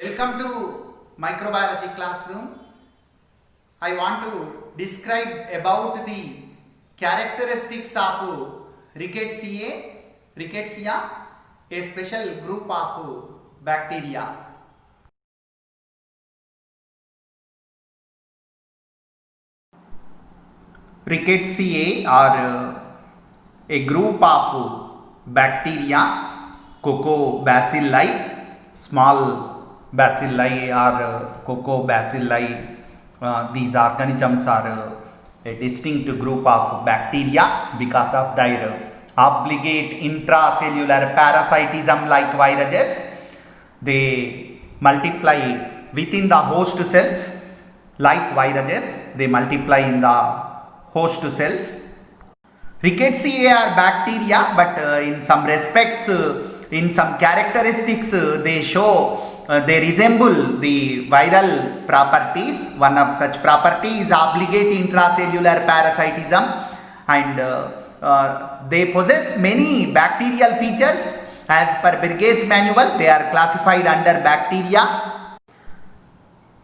Welcome to microbiology classroom. I want to describe about the characteristics of Rickettsia, a special group of bacteria. Rickettsia are a group of bacteria, Coccobacilli, small bacilli or Coccobacilli. These organisms are a distinct group of bacteria because of their obligate intracellular parasitism like viruses. They multiply within the host cells like viruses. They multiply in the host cells. Rickettsia are bacteria, but in some respects, in some characteristics, they show they resemble the viral properties. One of such property is obligate intracellular parasitism, and they possess many bacterial features. As per Burgess manual, they are classified under bacteria.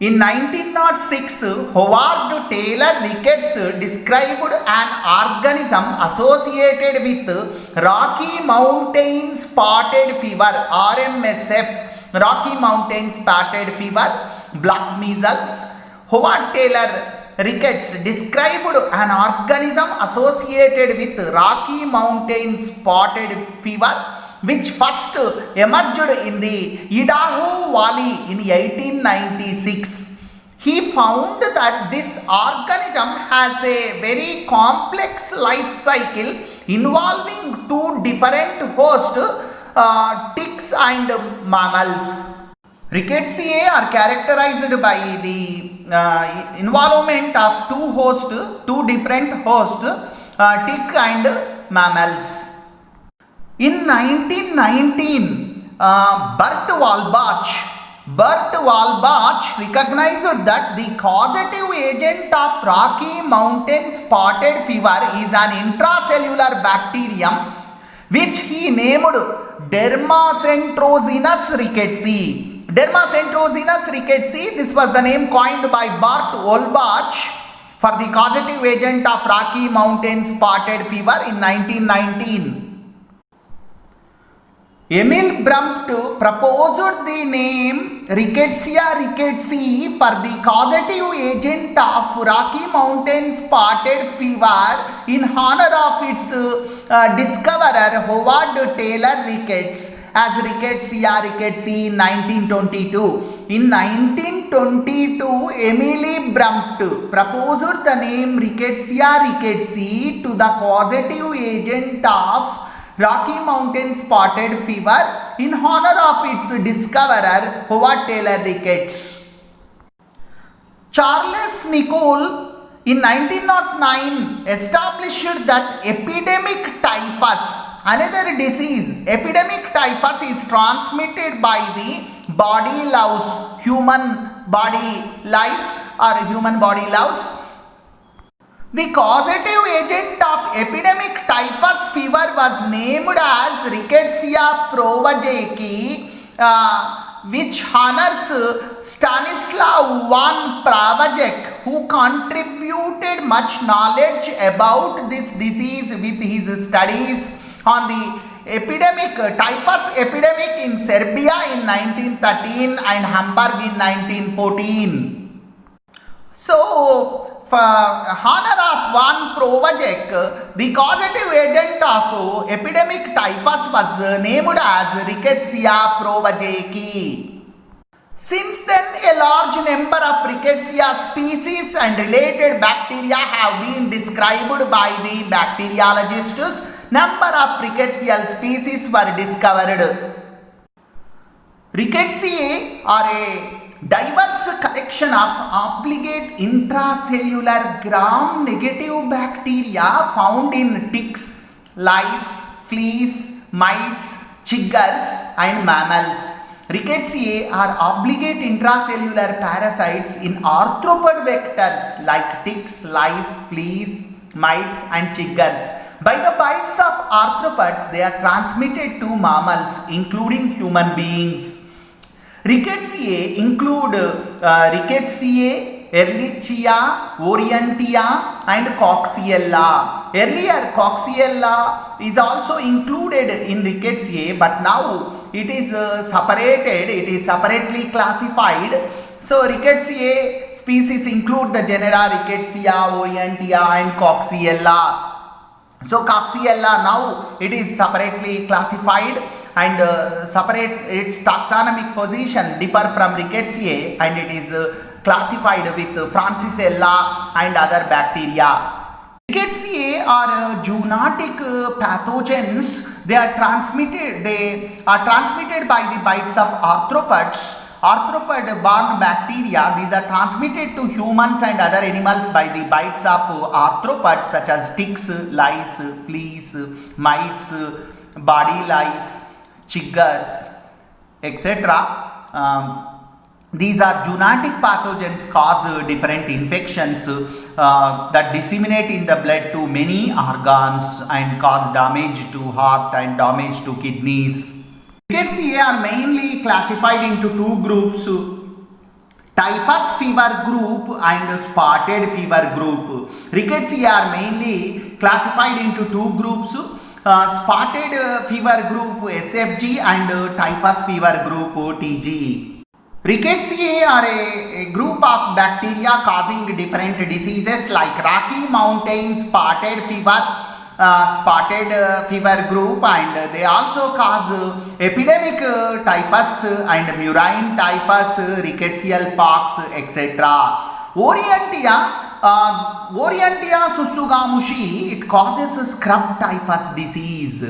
In 1906, Howard Taylor Ricketts described an organism associated with Rocky Mountain Spotted Fever (RMSF), Rocky Mountain Spotted Fever, black measles. Howard Taylor Ricketts described an organism associated with Rocky Mountain Spotted Fever, which first emerged in the Idaho Valley in 1896. He found that this organism has a very complex life cycle involving two different hosts, ticks and mammals. Rickettsia are characterized by the involvement of two different hosts, tick and mammals. In 1919, Bert Walbach recognized that the causative agent of Rocky Mountain Spotted Fever is an intracellular bacterium which he named Dermacentrosinus rickettsii. Dermacentrosinus rickettsii, this was the name coined by Bert Walbach for the causative agent of Rocky Mountain Spotted Fever in 1919. Emil Brumpt proposed the name Rickettsia rickettsii for the causative agent of Rocky Mountain Spotted Fever in honor of its discoverer Howard Taylor Ricketts as Rickettsia rickettsii in 1922. In 1922, Emil Brumpt proposed the name Rickettsia rickettsii to the causative agent of Rocky Mountain Spotted Fever in honor of its discoverer Howard Taylor Ricketts. Charles Nicoll in 1909 established that epidemic typhus, another disease, epidemic typhus is transmitted by the body louse, human body lice or human body louse. The causative agent of epidemic typhus fever was named as Rickettsia provozaki, which honors Stanislav von Provozek, who contributed much knowledge about this disease with his studies on the typhus epidemic in Serbia in 1913 and Hamburg in 1914. So, for honor of von Provozek, the causative agent of epidemic typhus was named as Rickettsia provozaki. Since then, a large number of Rickettsia species and related bacteria have been described by the bacteriologists. Number of Rickettsia species were discovered. Rickettsia are a diverse collection of obligate intracellular gram-negative bacteria found in ticks, lice, fleas, mites, chiggers and mammals. Rickettsia are obligate intracellular parasites in arthropod vectors like ticks, lice, fleas, mites and chiggers. By the bites of arthropods, they are transmitted to mammals including human beings. Rickettsia include Rickettsia, Ehrlichia, Orientia and Coxiella. Earlier Coxiella is also included in Rickettsia, but now it is separated, it is separately classified. So Rickettsia species include the genera Rickettsia, Orientia and Coxiella. So Coxiella now it is separately classified and separate its taxonomic position differ from Rickettsia, and it is classified with Francisella and other bacteria. Rickettsia are zoonotic pathogens. They are transmitted by the bites of arthropods. Arthropod-borne bacteria, these are transmitted to humans and other animals by the bites of arthropods such as ticks, lice, fleas, mites, body lice, chiggers, etc. These are zoonotic pathogens cause different infections that disseminate in the blood to many organs and cause damage to heart and damage to kidneys. Rickettsia are mainly classified into two groups, typhus fever group and spotted fever group. Rickettsia are mainly classified into two groups, spotted fever group SFG and typhus fever group TG. Rickettsia are a group of bacteria causing different diseases like Rocky Mountain spotted fever, fever group, and they also cause epidemic typhus and murine typhus, rickettsial pox, etc. Orientia sussugamushi, it causes scrub typhus disease,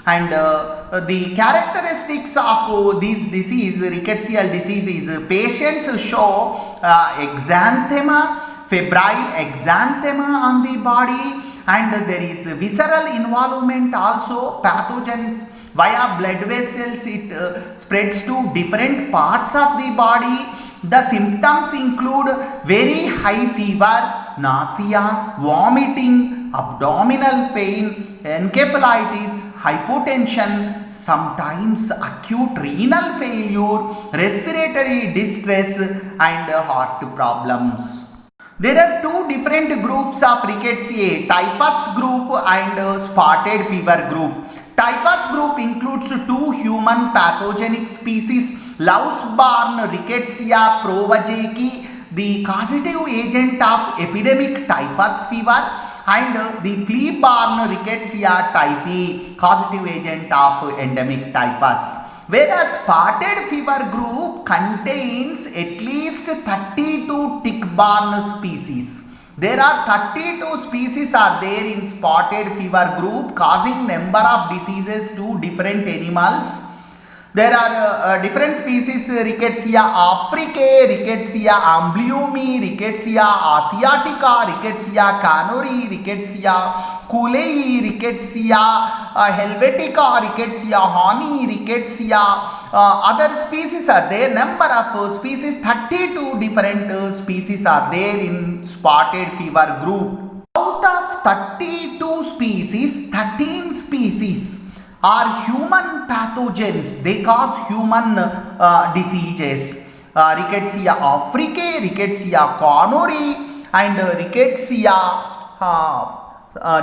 and the characteristics of this disease, rickettsial disease, is patients show exanthema, febrile exanthema on the body, and there is visceral involvement also. Pathogens via blood vessels, it spreads to different parts of the body. The symptoms include very high fever, nausea, vomiting, abdominal pain, encephalitis, hypotension, sometimes acute renal failure, respiratory distress and heart problems. There are two different groups of Rickettsia, typhus group and spotted fever group. Typhus group includes two human pathogenic species, louse-borne Rickettsia provejeci, the causative agent of epidemic typhus fever, and the flea-borne Rickettsia typhi, causative agent of endemic typhus. Whereas spotted fever group contains at least 32 tick-borne species. There are 32 species are there in spotted fever group, causing number of diseases to different animals. There are different species: Rickettsia africae, Rickettsia amblyommi, Rickettsia asiatica, Rickettsia canori, Rickettsia coolei, Rickettsia helvetica, Rickettsia horni, Rickettsia other species are there. Number of species, 32 different species are there in spotted fever group. Out of 32 species, 13 species are human pathogens. They cause human diseases. Rickettsia africae, Rickettsia canori, and Rickettsia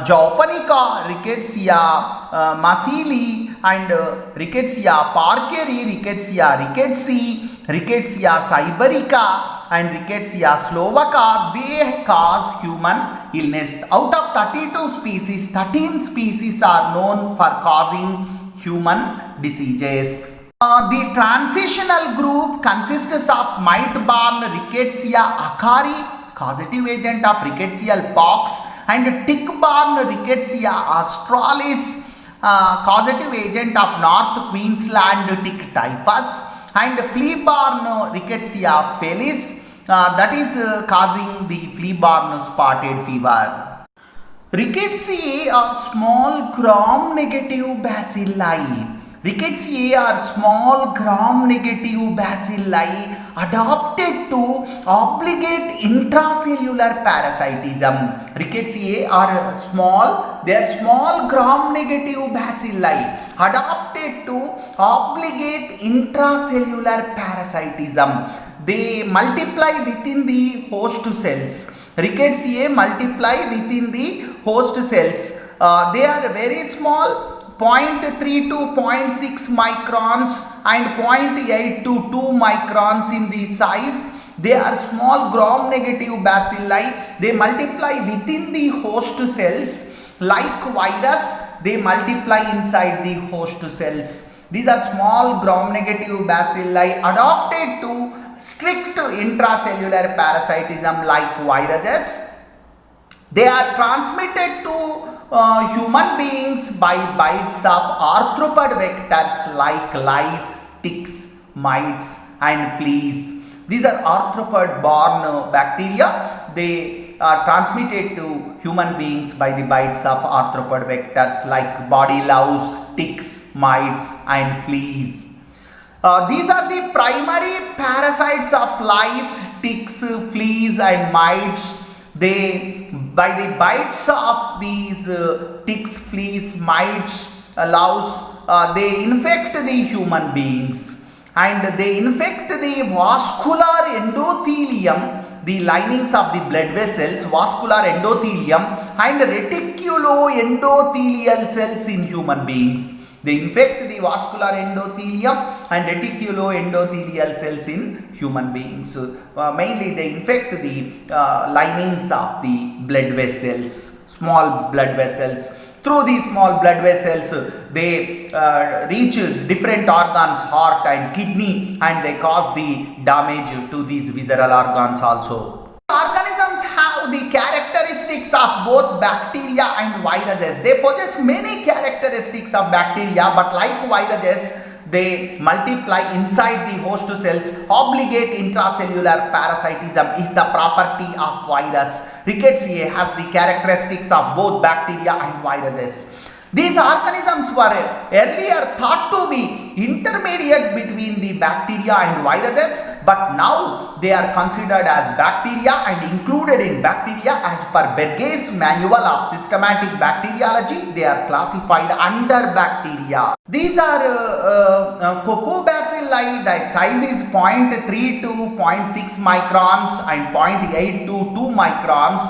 japonica, Rickettsia macili, and Rickettsia parkeri, Rickettsia rickettsii, Rickettsia siberica, and Rickettsia slovaca. They cause human illness. Out of 32 species, 13 species are known for causing human diseases. The transitional group consists of mite-borne Rickettsia acari, causative agent of rickettsial pox, and tick-borne Rickettsia australis, causative agent of North Queensland tick typhus, and flea-borne Rickettsia felis, that is causing the flea-borne spotted fever. Rickettsia are small gram-negative bacilli. Rickettsia are small gram-negative bacilli adapted to obligate intracellular parasitism. Rickettsia are small, they are small gram-negative bacilli adapted to obligate intracellular parasitism. They multiply within the host cells. Rickettsia multiply within the host cells. They are very small, 0.3 to 0.6 microns and 0.8 to 2 microns in the size. They are small gram-negative bacilli. They multiply within the host cells. Like virus, they multiply inside the host cells. These are small gram-negative bacilli adapted to strict intracellular parasitism like viruses. They are transmitted to human beings by bites of arthropod vectors like lice, ticks, mites and fleas. These are arthropod borne bacteria. They are transmitted to human beings by the bites of arthropod vectors like body louse, ticks, mites and fleas. These are the primary parasites of lice, ticks, fleas and mites. They, by the bites of these ticks, fleas, mites, louse, they infect the human beings, and they infect the vascular endothelium, the linings of the blood vessels, vascular endothelium and reticuloendothelial cells in human beings. They infect the vascular endothelium and reticuloendothelial cells in human beings. Mainly they infect the linings of the blood vessels, small blood vessels. Through these small blood vessels, they reach different organs, heart and kidney, and they cause the damage to these visceral organs also. Organisms have the characteristics of both bacteria and viruses. They possess many characteristics of bacteria, but like viruses, they multiply inside the host cells. Obligate intracellular parasitism is the property of virus. Rickettsia has the characteristics of both bacteria and viruses. These organisms were earlier thought to be intermediate between the bacteria and viruses, but now they are considered as bacteria and included in bacteria as per Bergey's Manual of Systematic Bacteriology. They are classified under bacteria. These are Coccobacilli. Their size is 0.3 to 0.6 microns and 0.8 to 2 microns.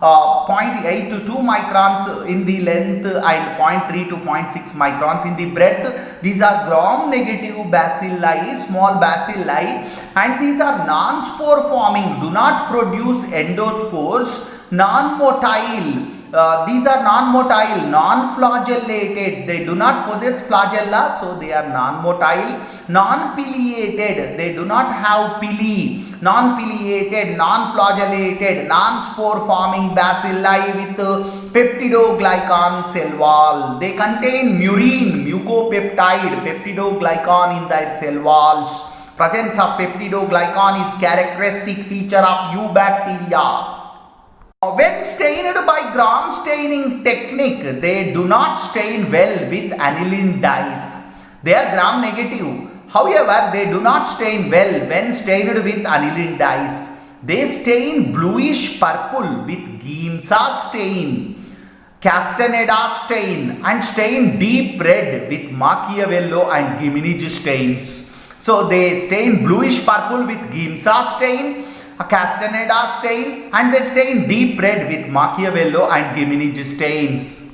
0.8 to 2 microns in the length and 0.3 to 0.6 microns in the breadth. These are gram-negative bacilli, small bacilli, and these are non-spore forming, do not produce endospores, non-motile. These are non-motile, non-flagellated. They do not possess flagella, so they are non-motile. Non-pileated, they do not have pili. Non-pileated, non-flagellated, non-spore forming bacilli with peptidoglycan cell wall. They contain murine, mucopeptide, peptidoglycan in their cell walls. Presence of peptidoglycan is characteristic feature of eubacteria. When stained by gram staining technique, they do not stain well with aniline dyes. They are gram negative. However, they do not stain well when stained with aniline dyes. They stain bluish purple with Giemsa stain, Castaneda stain, and stain deep red with Machiavello and Gimenij stains. So they stain bluish purple with Giemsa stain, a Castaneda stain, and they stain deep red with Machiavello and Gimenij stains.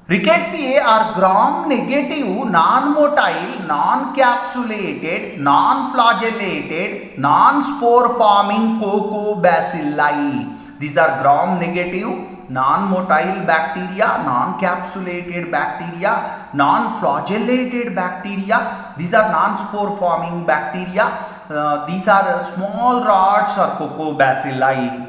Rickettsia are gram-negative, non-motile, non-capsulated, non-flagellated, non-spore-forming Coccobacilli. These are gram-negative, non-motile bacteria, non-capsulated bacteria, non-flagellated bacteria. These are non-spore-forming bacteria. These are small rods or Coccobacilli.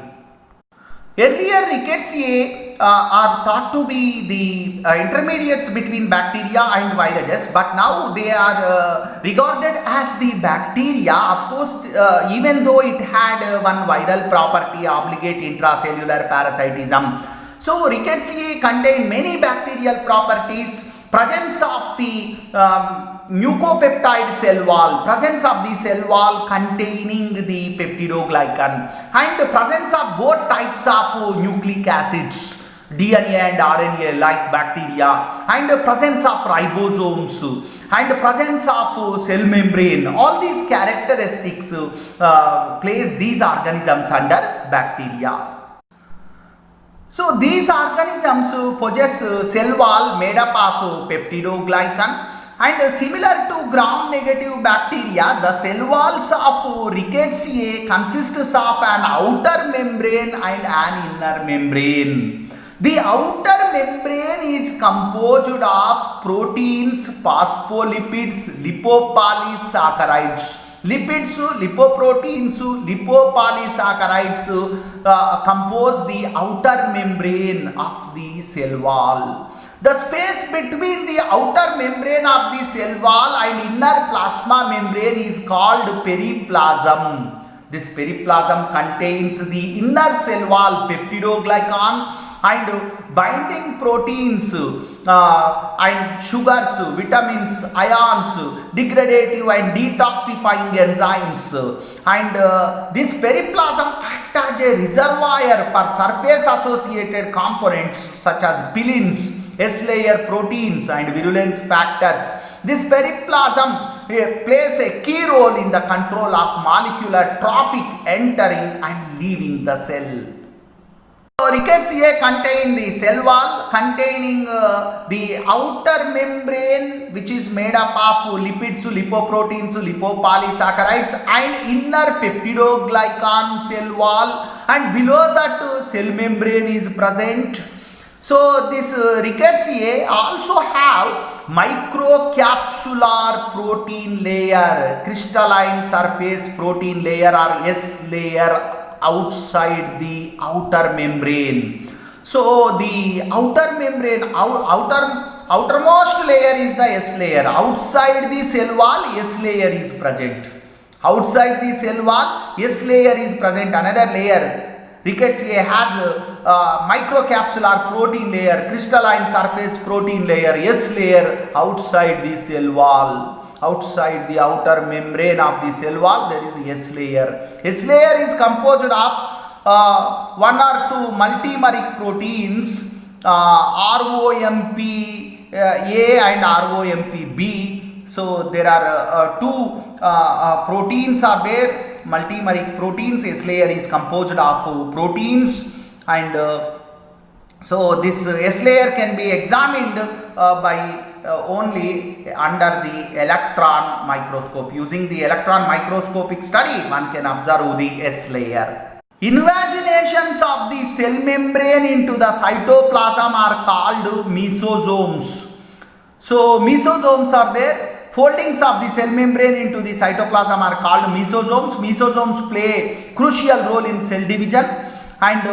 Earlier, Rickettsia are thought to be the intermediates between bacteria and viruses, but now they are regarded as the bacteria. Of course, even though it had one viral property, obligate intracellular parasitism. So, Rickettsia contain many bacterial properties. Presence of the mucopeptide cell wall, presence of the cell wall containing the peptidoglycan, and presence of both types of nucleic acids. DNA and RNA like bacteria, and presence of ribosomes, and presence of cell membrane. All these characteristics place these organisms under bacteria. So these organisms possess cell wall made up of peptidoglycan, and similar to gram-negative bacteria, the cell walls of Rickettsia consists of an outer membrane and an inner membrane. The outer membrane is composed of proteins, phospholipids, lipopolysaccharides. Lipids, lipoproteins, lipopolysaccharides compose the outer membrane of the cell wall. The space between the outer membrane of the cell wall and inner plasma membrane is called periplasm. This periplasm contains the inner cell wall peptidoglycan and binding proteins and sugars, vitamins, ions, degradative and detoxifying enzymes, and this periplasm acts as a reservoir for surface associated components such as pillins, S-layer proteins and virulence factors. This periplasm plays a key role in the control of molecular traffic entering and leaving the cell. So Rickettsia contain the cell wall containing the outer membrane, which is made up of lipids, lipoproteins, lipopolysaccharides, and inner peptidoglycan cell wall, and below that cell membrane is present. So this Rickettsia also have microcapsular protein layer, crystalline surface protein layer or S layer outside the outer membrane. So the outer membrane, outermost layer is the S layer. Outside the cell wall, S layer is present. Outside the cell wall, S layer is present. Another layer. Rickettsia has microcapsular protein layer, crystalline surface protein layer, S layer outside the cell wall. Outside the outer membrane of the cell wall, there is S layer. S layer is composed of one or two multimeric proteins, ROMP A and ROMP B. So there are two proteins are there, multimeric proteins. S layer is composed of proteins, and so this S layer can be examined by only under the electron microscope. Using the electron microscopic study, one can observe the S layer. Invaginations of the cell membrane into the cytoplasm are called mesosomes. So mesosomes are there. Foldings of the cell membrane into the cytoplasm are called mesosomes. Mesosomes play crucial role in cell division, and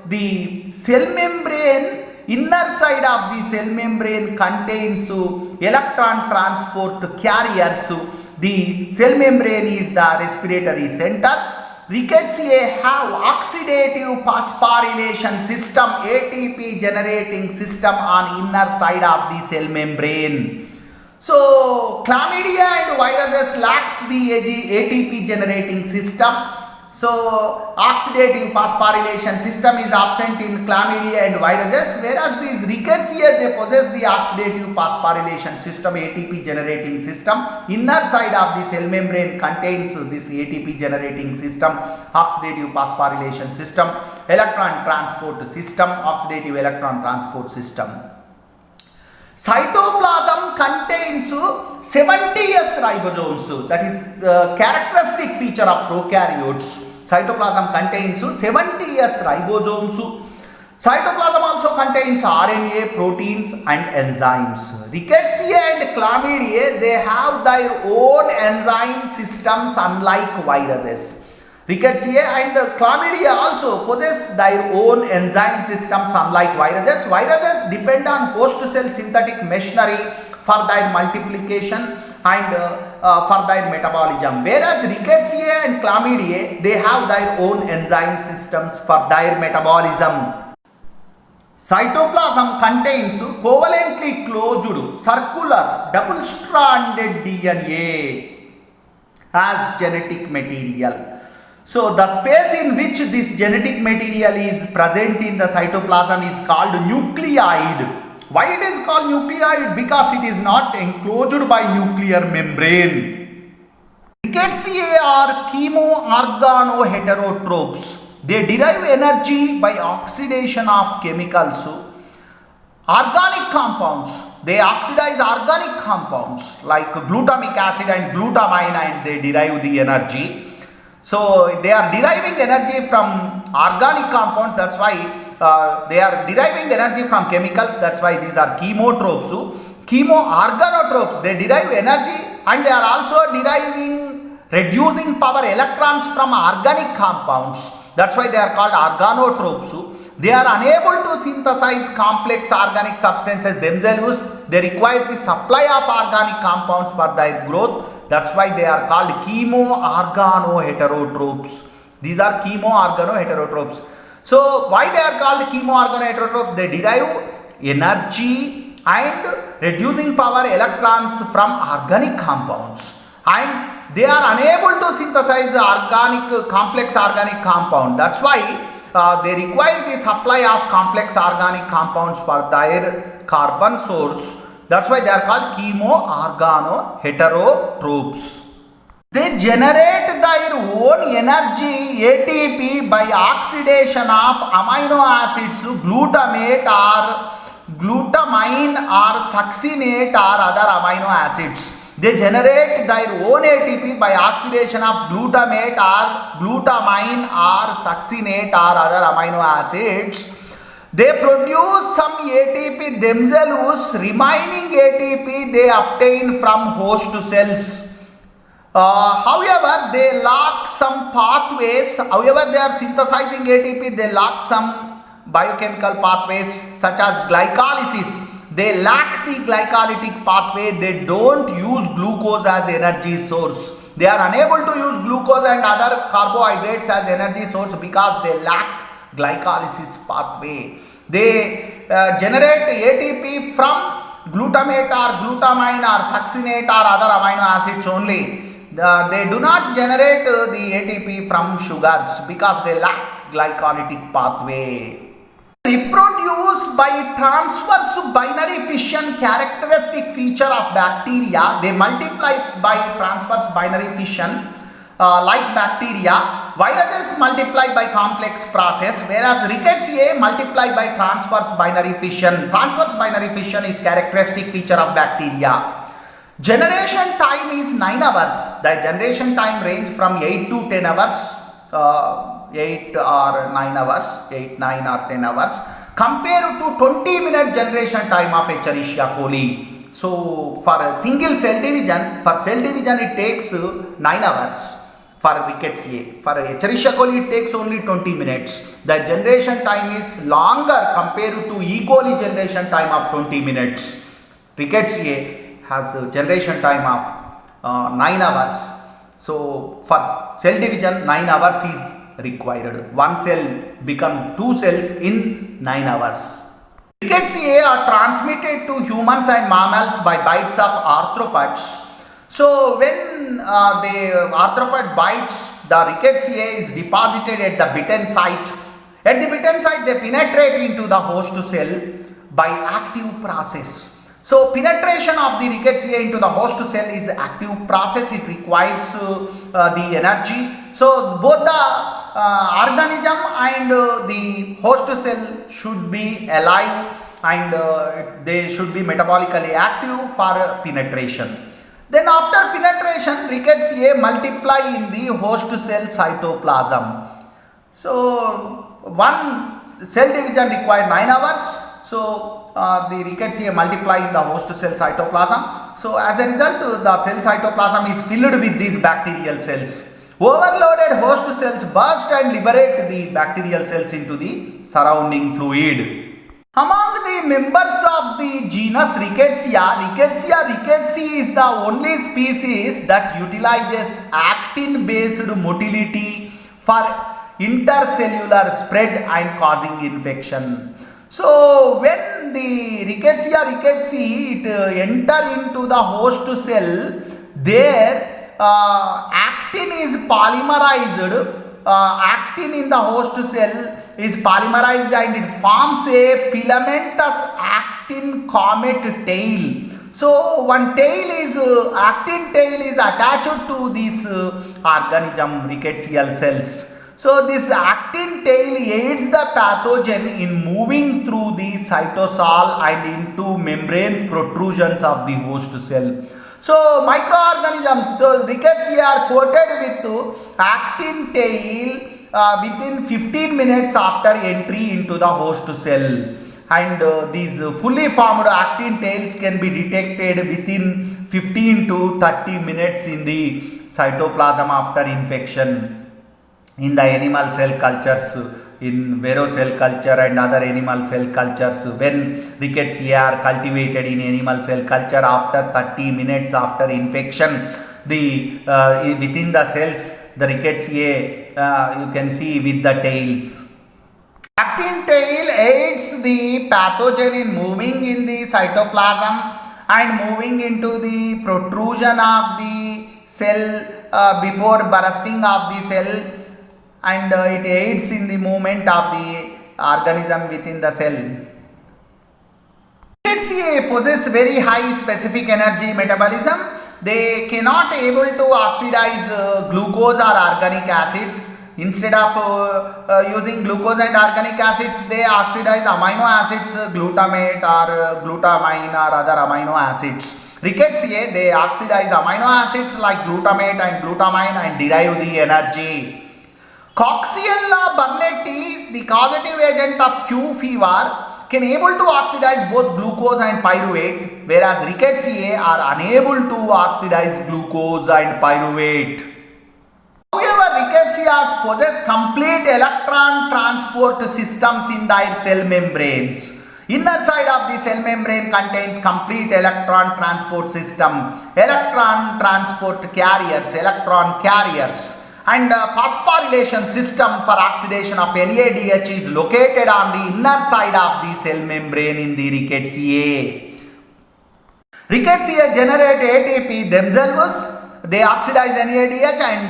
the cell membrane, inner side of the cell membrane contains electron transport carriers. The cell membrane is the respiratory center. Rickettsia have oxidative phosphorylation system, ATP generating system on inner side of the cell membrane. So chlamydia and viruses lacks the ATP generating system. So oxidative phosphorylation system is absent in chlamydia and viruses, whereas these Rickettsia, they possess the oxidative phosphorylation system, ATP generating system. Inner side of the cell membrane contains this ATP generating system, oxidative phosphorylation system, electron transport system, oxidative electron transport system. Cytoplasm contains 70S ribosomes, that is the characteristic feature of prokaryotes. Cytoplasm contains 70S ribosomes. Cytoplasm also contains RNA, proteins and enzymes. Rickettsia and chlamydia, they have their own enzyme systems unlike viruses. Rickettsia and chlamydia also possess their own enzyme systems unlike viruses. Viruses depend on host cell synthetic machinery for their multiplication and for their metabolism, whereas Rickettsia and chlamydia, they have their own enzyme systems for their metabolism. Cytoplasm contains covalently closed circular double-stranded DNA as genetic material. So the space in which this genetic material is present in the cytoplasm is called nucleoid. Why it is called nucleoid? Because it is not enclosed by nuclear membrane. Rickettsia are chemoorganoheterotrophs. They derive energy by oxidation of chemicals. Organic compounds. They oxidize organic compounds like glutamic acid and glutamine and they derive the energy. So they are deriving energy from organic compounds, that's why they are deriving energy from chemicals, that's why these are chemotrophs. Chemoorganotrophs, they derive energy and they are also reducing power electrons from organic compounds, that's why they are called organotrophs. They are unable to synthesize complex organic substances themselves, they require the supply of organic compounds for their growth. That's why they are called chemoorganoheterotrophs. These are chemoorganoheterotrophs. So why they are called chemoorganoheterotrophs? They derive energy and reducing power electrons from organic compounds. And they are unable to synthesize complex organic compound. That's why they require the supply of complex organic compounds for their carbon source. That's why they are called chemoorganoheterotrophs. They generate their own energy ATP by oxidation of amino acids glutamate or glutamine or succinate or other amino acids. They generate their own ATP by oxidation of glutamate or glutamine or succinate or other amino acids. They produce some ATP themselves, remaining ATP they obtain from host cells. However, they lack some pathways. However, they are synthesizing ATP, they lack some biochemical pathways such as glycolysis. They lack the glycolytic pathway. They don't use glucose as energy source. They are unable to use glucose and other carbohydrates as energy source because they lack glycolysis pathway. They generate ATP from glutamate or glutamine or succinate or other amino acids only. They do not generate the ATP from sugars because they lack glycolytic pathway. Reproduce by transverse binary fission, characteristic feature of bacteria. They multiply by transverse binary fission like bacteria. Viruses multiply by complex process, whereas Rickettsia multiply by transverse binary fission. Transverse binary fission is characteristic feature of bacteria. Generation time is 9 hours. The generation time range from 8 to 10 hours, 8 or 9 hours, 8, 9 or 10 hours compared to 20-minute generation time of Escherichia coli. So for a single cell division, it takes 9 hours. For Rickettsia, for Escherichia coli it takes only 20 minutes. The generation time is longer compared to E. coli generation time of 20 minutes. Rickettsia has a generation time of 9 hours. So for cell division 9 hours is required. One cell become 2 cells in 9 hours. Rickettsia are transmitted to humans and mammals by bites of arthropods. So when the arthropod bites, the Rickettsia is deposited at the bitten site. At the bitten site, they penetrate into the host cell by active process. So penetration of the Rickettsia into the host cell is active process. It requires the energy. So both the organism and the host cell should be alive and they should be metabolically active for penetration. Then after penetration, Rickettsia multiply in the host cell cytoplasm. So one cell division requires 9 hours. So the Rickettsia multiply in the host cell cytoplasm. So as a result, the cell cytoplasm is filled with these bacterial cells. Overloaded host cells burst and liberate the bacterial cells into the surrounding fluid. Among the members of the genus Rickettsia, rickettsii is the only species that utilizes actin-based motility for intercellular spread and causing infection. So when the Rickettsia rickettsii enter into the host cell, there actin is polymerized actin in the host cell is polymerized and it forms a filamentous actin comet tail. So one tail is actin tail is attached to this organism rickettsial cells. So this actin tail aids the pathogen in moving through the cytosol and into membrane protrusions of the host cell. So microorganisms, the rickettsia are coated with actin tail within 15 minutes after entry into the host cell. And these fully formed actin tails can be detected within 15 to 30 minutes in the cytoplasm after infection. In the animal cell cultures, in Vero cell culture and other animal cell cultures, when rickettsia are cultivated in animal cell culture, after 30 minutes after infection, the within the cells, the rickettsia you can see with the tails. Actin tail aids the pathogen in moving in the cytoplasm and moving into the protrusion of the cell before bursting of the cell, and it aids in the movement of the organism within the cell. Rickettsia possess very high specific energy metabolism. They cannot able to oxidize glucose or organic acids. Instead of using glucose and organic acids, they oxidize amino acids, glutamate or glutamine or other amino acids. Rickettsia, they oxidize amino acids like glutamate and glutamine and derive the energy. Coxiella burnetii, the causative agent of Q fever, can able to oxidize both glucose and pyruvate, whereas rickettsia are unable to oxidize glucose and pyruvate. However, rickettsia possess complete electron transport systems in their cell membranes. Inner side of the cell membrane contains complete electron transport system, electron transport carriers, electron carriers. And phosphorylation system for oxidation of NADH is located on the inner side of the cell membrane in the rickettsia. Rickettsia generate ATP themselves. They oxidize NADH and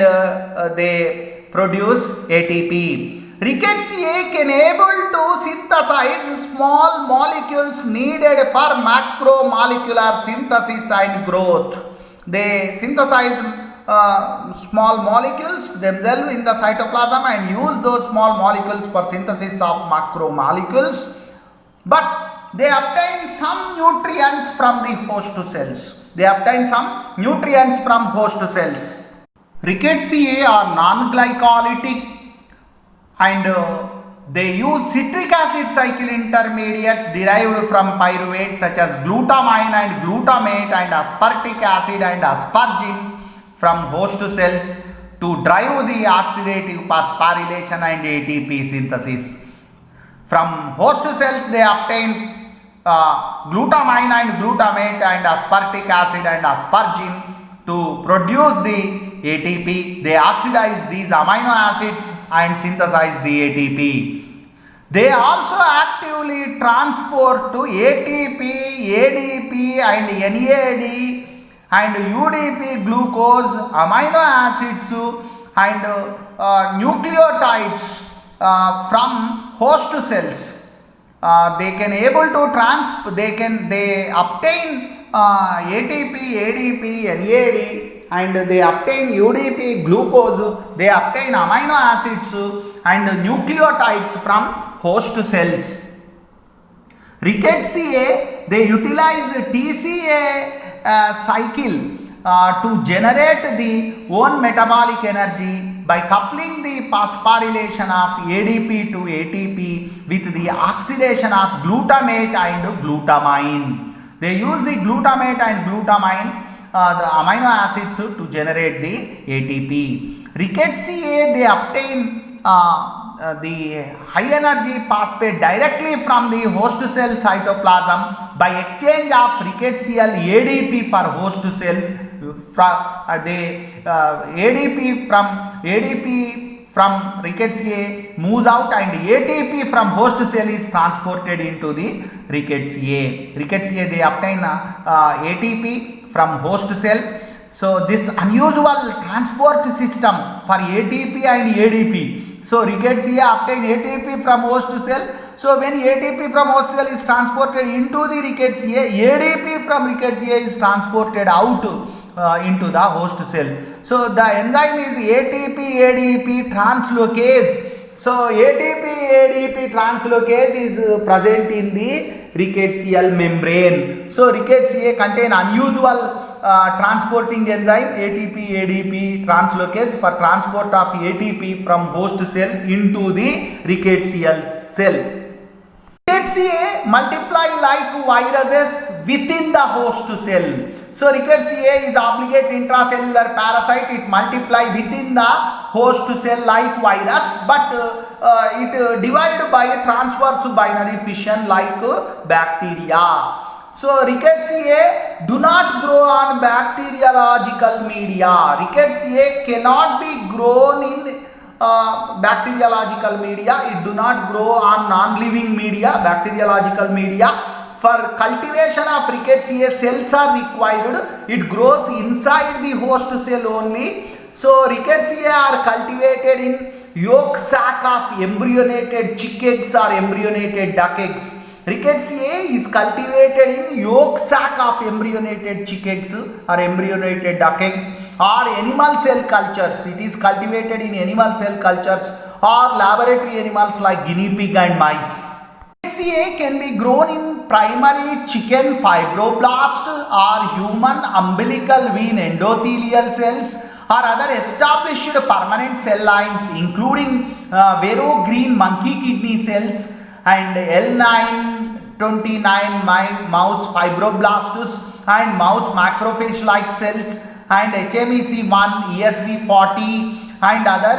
they produce ATP. Rickettsia can able to synthesize small molecules needed for macromolecular synthesis and growth. They synthesize small molecules themselves in the cytoplasm and use those small molecules for synthesis of macromolecules, but they obtain some nutrients from the host cells. Rickettsia are non-glycolytic and they use citric acid cycle intermediates derived from pyruvate such as glutamine and glutamate and aspartic acid and aspargine from host cells to drive the oxidative phosphorylation and ATP synthesis. From host cells they obtain glutamine and glutamate and aspartic acid and aspargine to produce the ATP. They oxidize these amino acids and synthesize the ATP. They also actively transport to ATP, ADP and NAD and UDP glucose, amino acids and nucleotides from host cells. They can able to they obtain ATP, ADP, NAD and they obtain UDP glucose, they obtain amino acids and nucleotides from host cells. Rickettsia, they utilize TCA cycle to generate the own metabolic energy by coupling the phosphorylation of ADP to ATP with the oxidation of glutamate and glutamine. They use the glutamate and glutamine, the amino acids to generate the ATP. Rickettsia, they obtain the high energy phosphate directly from the host cell cytoplasm by exchange of rickettsial ADP for host cell. ADP from rickettsia moves out and ATP from host cell is transported into the rickettsia. Rickettsia, they obtain ATP from host cell So this unusual transport system for ATP and ADP. So rickettsia obtain ATP from host cell. So when ATP from host cell is transported into the rickettsia, ADP from rickettsia is transported out into the host cell. So the enzyme is ATP ADP translocase. So ATP ADP translocase is present in the rickettsial membrane. So rickettsia contain unusual transporting enzyme ATP ADP translocase for transport of ATP from host cell into the rickettsial cell. Rickettsia multiply like viruses within the host cell. So rickettsia is obligate intracellular parasite. It multiply within the host cell like virus, but it divide by transverse binary fission like bacteria. So rickettsia do not grow on bacteriological media. Rickettsia cannot be grown in bacteriological media. It do not grow on non-living media, bacteriological media. For cultivation of rickettsia, cells are required. It grows inside the host cell only. So rickettsia are cultivated in yolk sac of embryonated chick eggs or embryonated duck eggs. Rickettsia is cultivated in yolk sac of embryonated chick eggs or embryonated duck eggs or animal cell cultures. It is cultivated in animal cell cultures or laboratory animals like guinea pig and mice. Rickettsia can be grown in primary chicken fibroblast or human umbilical vein endothelial cells or other established permanent cell lines including Vero green monkey kidney cells and L929 mouse fibroblastus and mouse macrophage like cells and HMEC1, ESV40 and other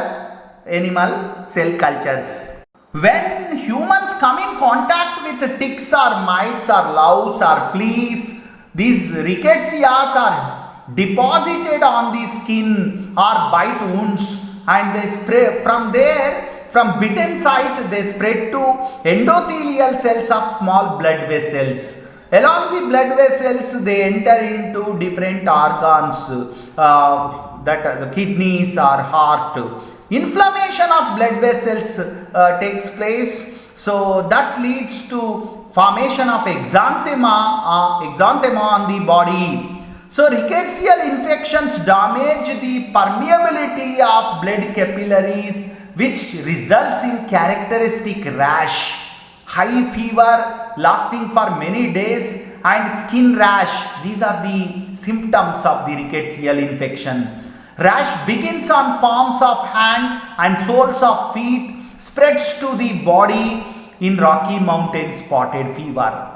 animal cell cultures. When humans come in contact with ticks or mites or louse or fleas, these rickettsia are deposited on the skin or bite wounds and they spray from there. From bitten site they spread to endothelial cells of small blood vessels. Along the blood vessels they enter into different organs that the kidneys or heart. Inflammation of blood vessels takes place, so that leads to formation of exanthema on the body. So rickettsial infections damage the permeability of blood capillaries, which results in characteristic rash, high fever lasting for many days and skin rash. These are the symptoms of the rickettsial infection. Rash begins on palms of hand and soles of feet, spreads to the body in Rocky Mountain spotted fever.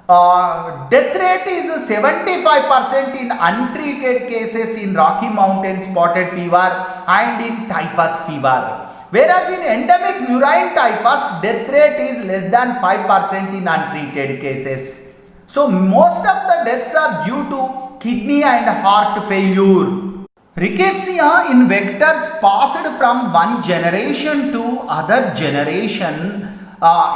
Death rate is 75% in untreated cases in Rocky Mountain spotted fever and in typhus fever. Whereas in endemic murine typhus, death rate is less than 5% in untreated cases. So most of the deaths are due to kidney and heart failure. Rickettsia in vectors passed from one generation to other generation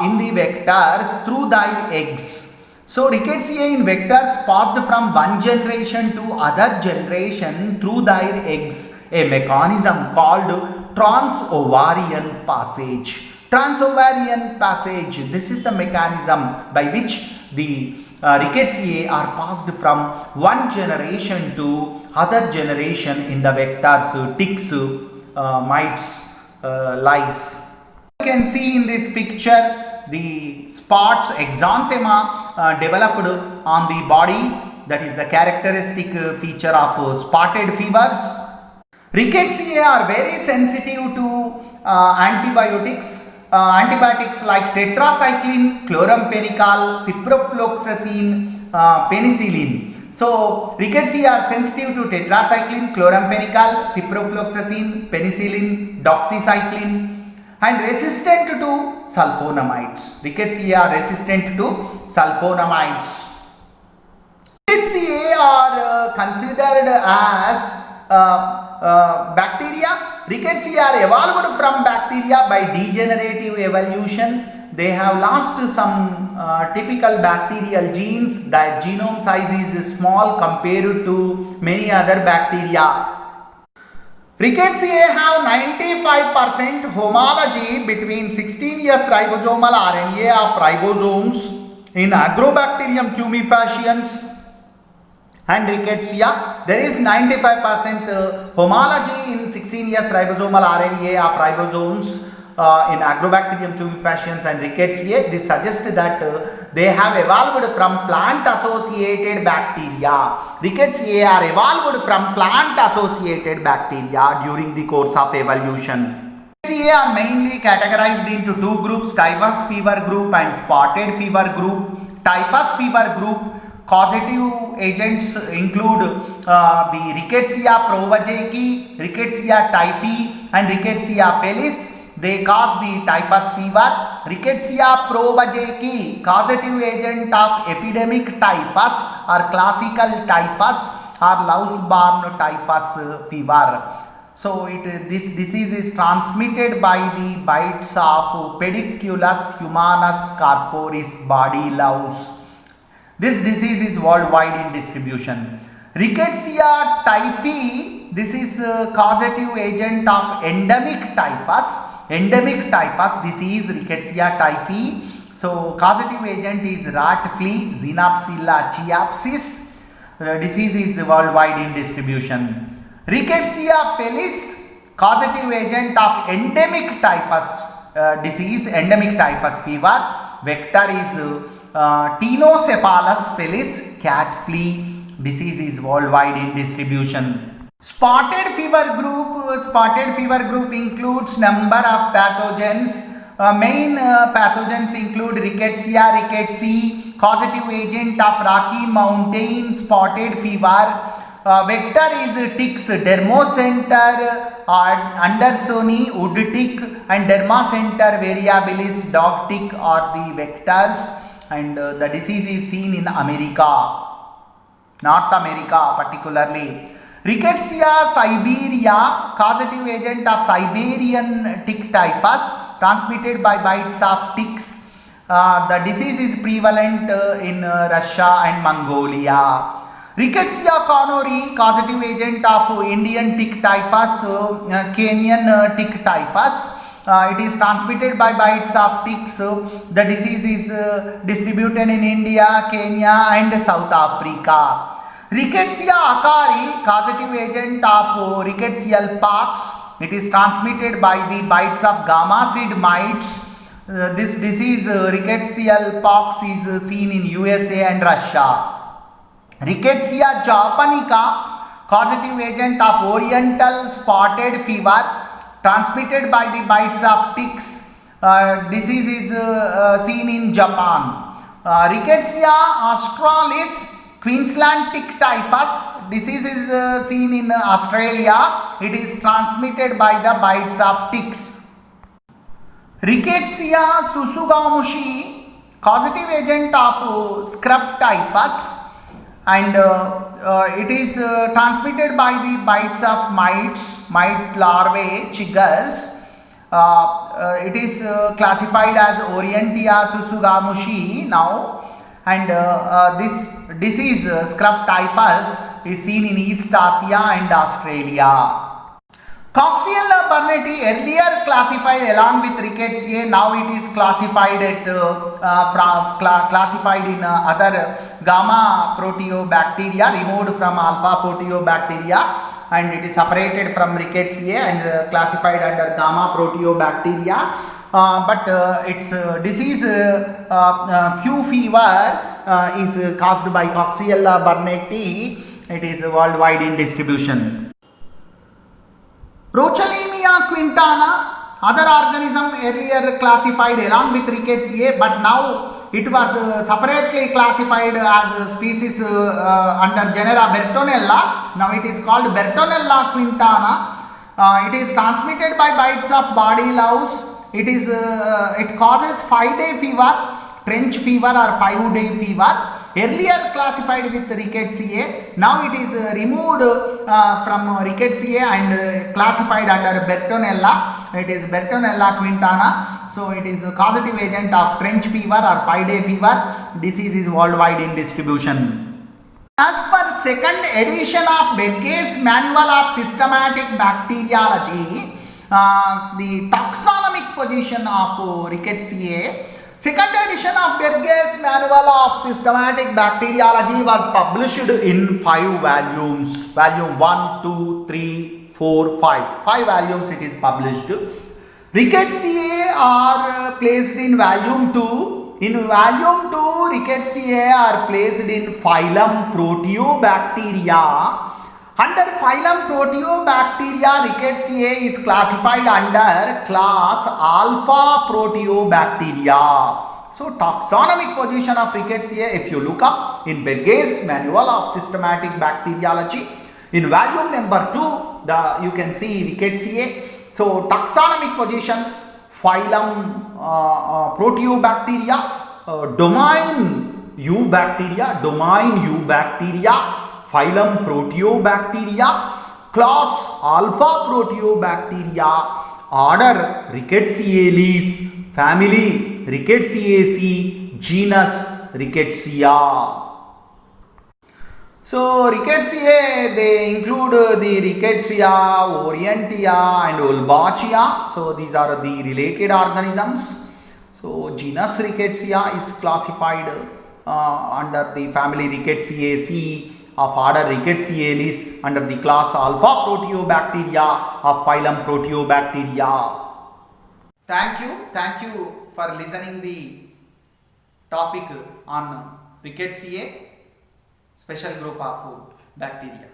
in the vectors through their eggs. So rickettsia in vectors passed from one generation to other generation through their eggs, a mechanism called transovarian passage. Transovarian passage, this is the mechanism by which the rickettsia are passed from one generation to other generation in the vectors, ticks, mites, lice. You can see in this picture the spots, exanthema developed on the body, that is the characteristic feature of spotted fevers. Rickettsia are very sensitive to antibiotics. Antibiotics like tetracycline, chloramphenicol, ciprofloxacin, penicillin. So rickettsia are sensitive to tetracycline, chloramphenicol, ciprofloxacin, penicillin, doxycycline and resistant to sulfonamides. Rickettsia are resistant to sulfonamides. Rickettsia are considered as bacteria. Rickettsia are evolved from bacteria by degenerative evolution. they have lost some typical bacterial genes. Their genome size is small compared to many other bacteria. Rickettsia have 95% homology between 16S ribosomal RNA of ribosomes in Agrobacterium tumefaciens and Rickettsia. There is 95% homology in 16S ribosomal RNA of ribosomes in Agrobacterium tumefaciens and Rickettsia. This suggests that they have evolved from plant-associated bacteria. Rickettsia are evolved from plant-associated bacteria during the course of evolution. Rickettsia are mainly categorized into two groups, typhus fever group and spotted fever group. Typhus fever group causative agents include the Rickettsia provejeci, Rickettsia typhi and Rickettsia felis. They cause the typhus fever. Rickettsia provejeci, causative agent of epidemic typhus or classical typhus or louse-borne typhus fever. So this disease is transmitted by the bites of Pediculus humanus corporis body louse. This disease is worldwide in distribution. Rickettsia typhi, this is causative agent of endemic typhus. Endemic typhus disease, Rickettsia typhi. So causative agent is rat flea, Xenopsilla chiapsis. The disease is worldwide in distribution. Rickettsia felis, causative agent of endemic typhus disease, endemic typhus fever. Vector is Tinocephalus felis, cat flea. Disease is worldwide in distribution. Spotted fever group includes number of pathogens. Main pathogens include Rickettsia rickettsii, causative agent of Rocky Mountain spotted fever. Vector is ticks, Dermocenter andersoni wood tick and Dermacenter variabilis dog tick are the vectors, and the disease is seen in America, North America particularly. Rickettsia siberia, causative agent of Siberian tick typhus, transmitted by bites of ticks. The disease is prevalent in Russia and Mongolia. Rickettsia conuri, causative agent of Indian tick typhus, Kenyan tick typhus. It is transmitted by bites of ticks. The disease is distributed in India, Kenya and South Africa. Rickettsia acari, causative agent of rickettsial pox. It is transmitted by the bites of gamma-seed mites. This disease, rickettsial pox, is seen in USA and Russia. Rickettsia japonica, causative agent of oriental spotted fever, transmitted by the bites of ticks. Disease is seen in Japan. Rickettsia australis, Queensland tick typhus, disease is seen in Australia. It is transmitted by the bites of ticks. Rickettsia susugamushi, causative agent of scrub typhus, and it is transmitted by the bites of mites, mite larvae, chiggers. It is classified as Orientia susugamushi now. And this disease, scrub typhus, is seen in East Asia and Australia. Coxiella burnetii, earlier classified along with Rickettsia, now it is classified classified in other gamma proteobacteria, removed from alpha proteobacteria, and it is separated from Rickettsia and classified under gamma proteobacteria. But its disease Q fever is caused by Coxiella burnetii. It is worldwide in distribution. Rochalimia quintana, other organism earlier classified along with Rickettsia, but now it was separately classified as species under genera Bertonella. Now it is called Bertonella quintana. It is transmitted by bites of body louse. It causes 5-day fever, trench fever or 5-day fever. earlier classified with Rickettsia. Now it is removed from Rickettsia and classified under Bertonella. It is Bertonella quintana. So it is a causative agent of trench fever or 5-day fever. Disease is worldwide in distribution. As per second edition of Berge's Manual of Systematic Bacteriology, the taxonomic position of Rickettsia. Second edition of Berge's Manual of Systematic Bacteriology was published in 5 volumes. Volume 1, 2, 3, 4, 5. 5 volumes it is published. Rickettsia are placed in volume 2. In volume 2, Rickettsia are placed in phylum Proteobacteria. Under phylum Proteobacteria, Rickettsia is classified under class Alpha Proteobacteria. So, taxonomic position of Rickettsia, if you look up in Berge's Manual of Systematic Bacteriology, in volume number 2, you can see Rickettsia. So, taxonomic position, phylum Proteobacteria, domain Eubacteria, phylum Proteobacteria, class Alpha Proteobacteria, order Rickettsiales, family Rickettsiaceae, genus Rickettsia. So Rickettsia, they include the Rickettsia, Orientia and Wolbachia. So these are the related organisms. So genus Rickettsia is classified under the family Rickettsiaceae of order Rickettsiales under the class Alpha Proteobacteria of phylum Proteobacteria. Thank you for listening the topic on Rickettsia, special group of bacteria.